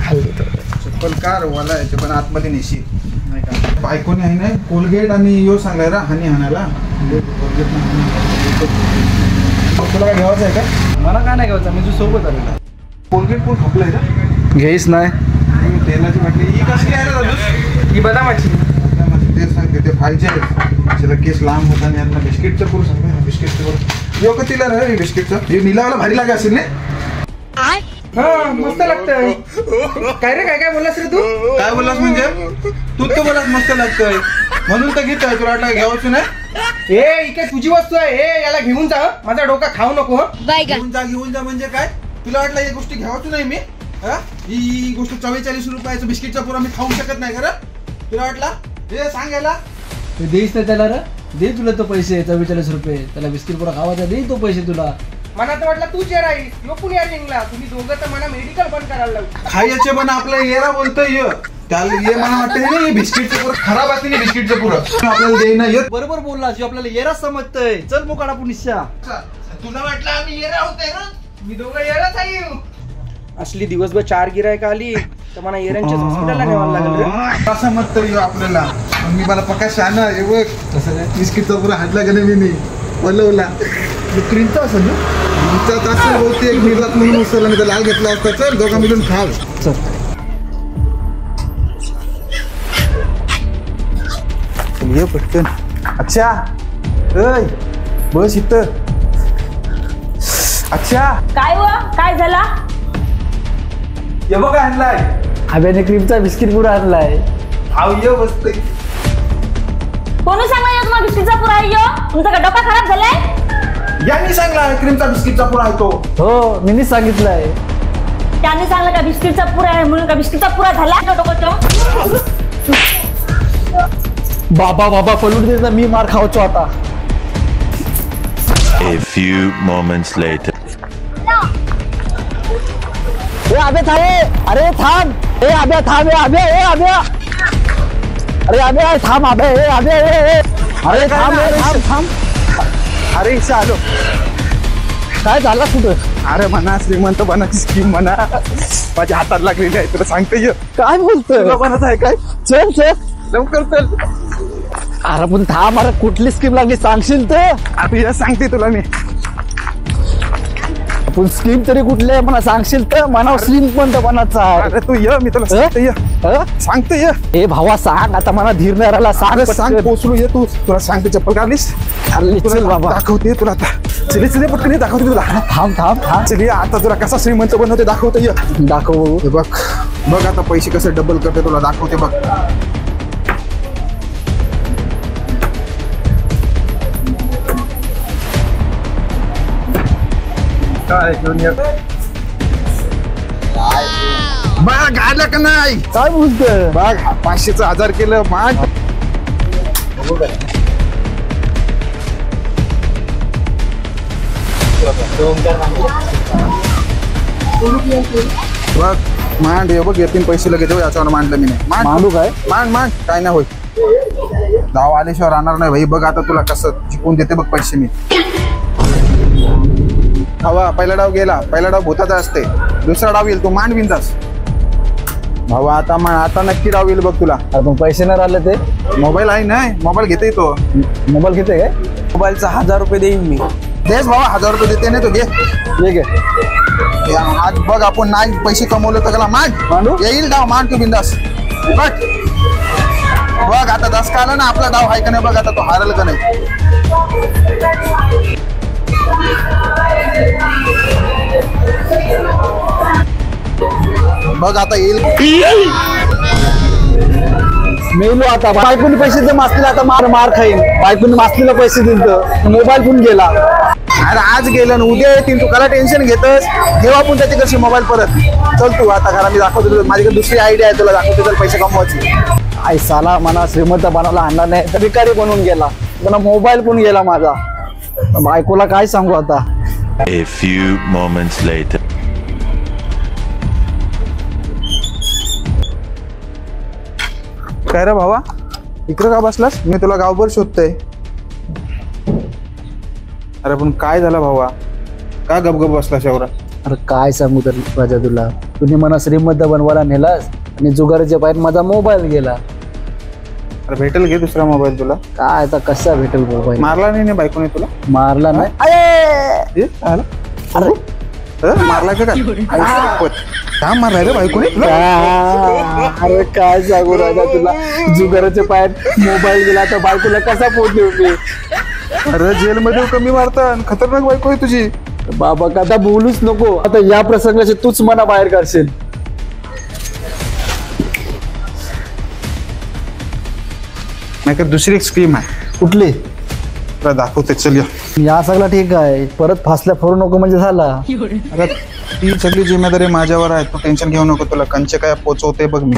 खाल्ली तर चप्पल कार वाला याचे पण आतमध्ये नेशी नाही का. बायकोने आहे नाही कोलगेट आणि यो सांगलाय रा हानी हाणायला. तुला काय घ्यायचं आहे का? मला काय नाही घ्यायचं, मी तुझ्या सोबत आलेला. कोलगेट पण खपलंय का? घेईस नाही तेलाची बाटली ही कसली आहे रे दादू? ही बदामाची. ते सांगते ते पाहिजे त्याला केस लांब होता आणि यांना बिस्किटचं करू सांगते ना. बिस्किटचं करू यो का तिला रे बिस्किटचं हे निलावाला भारी लागे असेल ना. हा मस्त लागतंय. काय रे काय बोललास रे तू? काय बोललास म्हणजे तू तर बोलास मस्त लागतंय म्हणून तर घेतोय. तुला वाटलं घ्यावचं नाही. ए ही काय तुझी वस्तू आहे. हे याला घेऊन जा. माझा डोका खाऊ नको. घेऊन जा म्हणजे काय? तुला वाटलं ही गोष्टी घ्यावचं नाही मी? ही गोष्ट 44 रुपयाचं बिस्किटचा पुरा मी खाऊ शकत नाही का? तुला वाटला हे सांगायला देईस ना त्याला रे. दे तुला तो पैसे 44 रुपये. त्याला बिस्किट पुरा खावायचा दे तो पैसे तुला. मला तर वाटलं तू चेहरा यो कुणी निघला. तुम्ही दोघं तर मला मेडिकल बंद करायला लागलो. खायचे पण आपलं येरा बोलतोय त्याला ये मला वाटतं हे बिस्किटचं पुरं खराब असते नाही. बिस्किटचं पुरं आपल्याला देईना येत. बरोबर बोलला जो आपल्याला येरा समजतंय. चल मुकाड आपण निश्चा. तुला वाटलं आम्ही येरा होतोय ना? मी दोघं येराच आहे. असली दिवसभर 4 गिरायक आली तर मला येऱ्यांच्या हॉस्पिटलला न्यावं लागेल रे. असं म्हणतोय आपल्याला. मी मला पक्का शाना हे बघ कसं काय बिस्किटचा पुरा हातला का नाही मी बोलवला. क्रीमचा असेल ना तास बोलते एक मिळत म्हणून उचलला मी लाल घेतला असता. चल दोघा मिळून खाल. चल ये पटकन. अच्छा ऐ बस इथं. अच्छा काय हो काय झाला? ये बघ आणलाय. आब्याने क्रीमचा बिस्किट पुरा आणलाय. हाव ये बसतोय. कोणी सांगा या तुम्हाला बिस्किटचा पुरा आहे यो? तुमचा का डोका खराब झालाय? यांनी सांगला क्रीमचा बिस्किटचा पुरा आहे तो. हो मीच सांगितलंय. त्यांनी सांगलं का बिस्किटचा पुरा आहे म्हणून का बिस्किटचा पुरा झाला डोक्याचं? बाबा पलून दे ना. मी मार खावचो आता. A few moments later. ए आबे थांब. अरे थांब. ए आबे थांब. ए आबे अरे आबे थांब. आबे अरे थांब. अरे इच्छा आलो. काय झालं कुठं? अरे म्हणा श्रीमंत बनाची स्कीम म्हणा माझ्या हातात लागलेली आहे. तुला सांगते काय बोलतोय? बनत आहे काय? चल लवकर चल. अरे पण थांब. अरे कुठली स्कीम लागली सांगशील तर? आता सांगते तुला मी. आपण स्कीम तरी कुठली आहे मला सांगशील तर? मनावर स्कीम पण तर बनाचा आहे. अरे तू मी तुला सांगते ए भावा सांग आता. मला धीर नाही राहिला. सांग पोचलो ये तू. तुला सांगते चप्पल काढलीस. चल बाबा दाखवते तुला आता. चले पटकन दाखवते तुला. थांब चल आता तुला कसा श्रीमंत बनवते दाखवते. दाखव. बघ आता पैसे कसे डबल करते तुला दाखवते बघ. बाग आलं का नाही? काय बोलतोय? बाग 500चं 1000 केलं मान. बघ मांड बघ येतील पैसे लगेच याच्यावर मांडलं मी नाही. मांडू काय? मांड काय नाही होईल. गाव आल्याशिवाय राहणार नाही भाई. बघ आता तुला कसं जिंकून देते बघ पैसे मी. हवा पहिला डाव गेला. पहिला डाव भूताचा असते. दुसरा डाव येईल तू मांड बिंदास भावा. आता नक्की डाव येईल बघ तुला. पण पैसे नाही राहिले ते. मोबाईल आहे नाही. मोबाईल घेते तो. मोबाईल घेते काय? मोबाईलचा 1000 रुपये देईन मी. देस भावा 1000 रुपये देते नाही तो घे. ठीक आहे. आज बघ आपण नाही पैसे कमवले तर त्याला मांडू येईल डाव. मांड तू बिंदास. बघ आता 10 का आला ना आपला डाव आहे का नाही बघ. आता तो हारल का नाही. बघ आता येईल. मेलो आता. बायकोनी पैसे जर मासले आता मार खाईन. बायकोनी मासलेला पैसे दिलं मोबाईल पण गेला. अरे आज गेलं ना उद्या येतील. तू कला टेन्शन घेतस. घेऊ पण त्याची कशी मोबाईल परत. चल तू आता घरा मी दाखवतो. माझ्याकडे दुसरी आयडिया आहे तुला दाखवते. तर पैसे कमवायची. आई साला मला श्रीमंत बनायला आणला नाही तर भिकारी बनवून गेला. मला मोबाईल पण गेला माझा. बायकोला काय सांगू आता. A few moments later. काय रे भावा इकडे का बसलास? मी तुला गावभर शोधतोय. अरे पण काय झालं भावा? का गपगप बसला शेवरा? अरे काय सांगू तर राजा तुला, तुम्ही मला श्रीमंत बनवायला नेलास आणि जुगाराच्या पायात माझा मोबाईल गेला. अरे भेटेल घे दुसरा मोबाईल तुला. काय आता कसा भेटेल मोबाईल? मारला नाही बायकोने तुला? मारला नाही. हे, आला? मारला का काय? का मारलाय रे बायकोने तुला? अरे काय सांगू राजा तुला, जुगाराच्या पायात मोबाईल गेला तर बायकोला कसा पोट देऊ मी? अरे जेलमध्ये कमी मारता, खतरनाक बायको आहे तुझी. बाबा का आता बोलूच नको, आता या प्रसंगाचे तूच मना बाहेर काढशील. नाही का दुसरी एक स्कीम आहे, कुठली? तुला दाखवते, चल या. या सगळा ठीक आहे, परत फासल्या फरू नको म्हणजे झाला. अरे ती सगळी जिम्मेदारी माझ्यावर आहे, तू टेन्शन घेऊ नको. तुला कंचे काय पोचवते बघ मी.